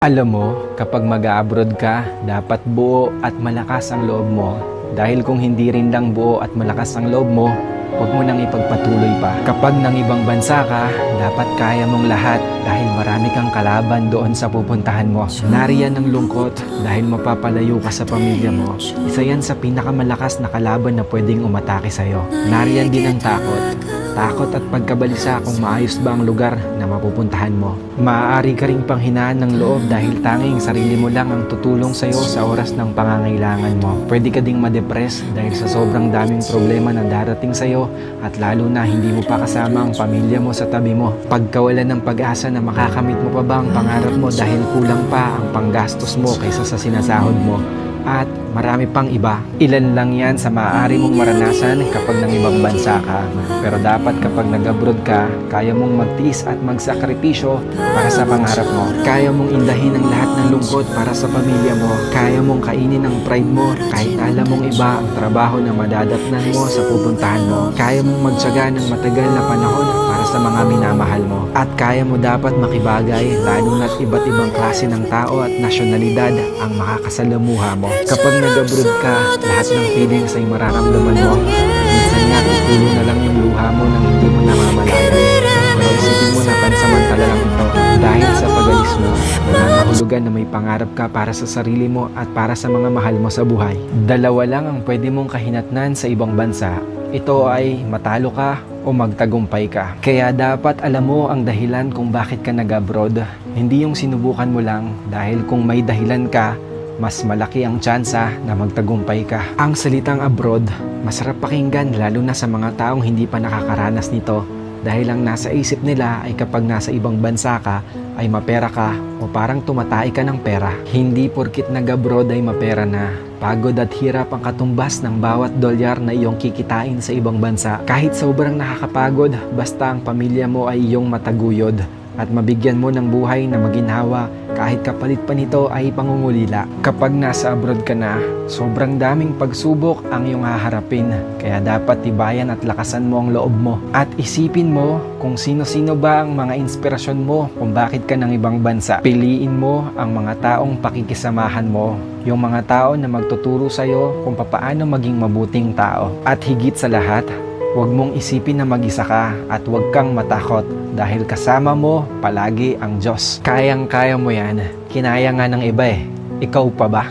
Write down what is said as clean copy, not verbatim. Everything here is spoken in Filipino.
Alam mo, kapag mag-a-abroad ka, dapat buo at malakas ang loob mo. Dahil kung hindi rin lang buo at malakas ang loob mo, huwag mo nang ipagpatuloy pa. Kapag nang ibang bansa ka, dapat kaya mong lahat dahil marami kang kalaban doon sa pupuntahan mo. Nariyan ang lungkot dahil mapapalayo ka sa pamilya mo. Isa yan sa pinakamalakas na kalaban na pwedeng umatake sa'yo. Nariyan din ang takot. Takot at pagkabalisa kung maayos ba ang lugar na mapupuntahan mo. Maaari ka ring panghinaan ng loob dahil tanging sarili mo lang ang tutulong sa'yo sa oras ng pangangailangan mo. Pwede ka ding ma-depress dahil sa sobrang daming problema na darating sa'yo at lalo na hindi mo pa kasama ang pamilya mo sa tabi mo. Pagkawalan ng pag-asa na makakamit mo pa ba ang pangarap mo dahil kulang pa ang panggastos mo kaysa sa sinasahod mo. At marami pang iba. Ilan lang yan sa maaari mong maranasan kapag nang ibang bansa ka. Pero dapat kapag nag-abroad ka, kaya mong magtiis at magsakripisyo para sa pangarap mo. Kaya mong indahin ang lahat ng lungkot para sa pamilya mo. Kaya mong kainin ang pride mo kahit alam mong iba ang trabaho na madadatnan mo sa pupuntahan mo. Kaya mong magtiyaga ng matagal na panahon para sa mga minamahal mo. At kaya mo dapat makibagay lalo na't iba't ibang klase ng tao at nasyonalidad ang makakasalamuha mo. Kapag nag-abroad ka, lahat ng feelings ay mararamdaman mo. Minsan nga, tutulo na lang yung luha mo nang hindi mo namamalayan. Pero isipin mo na pansamantala lang ito. Dahil sa pag-alis mo, nangangahulugan na may pangarap ka para sa sarili mo at para sa mga mahal mo sa buhay. Dalawa lang ang pwede mong kahinatnan sa ibang bansa. Ito ay matalo ka o magtagumpay ka. Kaya dapat alam mo ang dahilan kung bakit ka nag-abroad. Hindi yung sinubukan mo lang dahil kung may dahilan ka, mas malaki ang tsansa na magtagumpay ka. Ang salitang abroad, masarap pakinggan lalo na sa mga taong hindi pa nakakaranas nito dahil ang nasa isip nila ay kapag nasa ibang bansa ka ay mapera ka o parang tumatay ka ng pera. Hindi porkit nag-abroad ay mapera na. Pagod at hirap ang katumbas ng bawat dolyar na iyong kikitain sa ibang bansa. Kahit sobrang nakakapagod, basta ang pamilya mo ay iyong mataguyod at mabigyan mo ng buhay na maginhawa kahit kapalit pa nito ay pangungulila. Kapag nasa abroad ka na, sobrang daming pagsubok ang iyong haharapin. Kaya dapat tibayan at lakasan mo ang loob mo. At isipin mo kung sino-sino ba ang mga inspirasyon mo kung bakit ka ng ibang bansa. Piliin mo ang mga taong pakikisamahan mo. Yung mga tao na magtuturo sa'yo kung papaano maging mabuting tao. At higit sa lahat, huwag mong isipin na mag-isa ka at huwag kang matakot dahil kasama mo palagi ang Diyos. Kayang-kaya mo yan. Kinaya nga ng iba eh. Ikaw pa ba?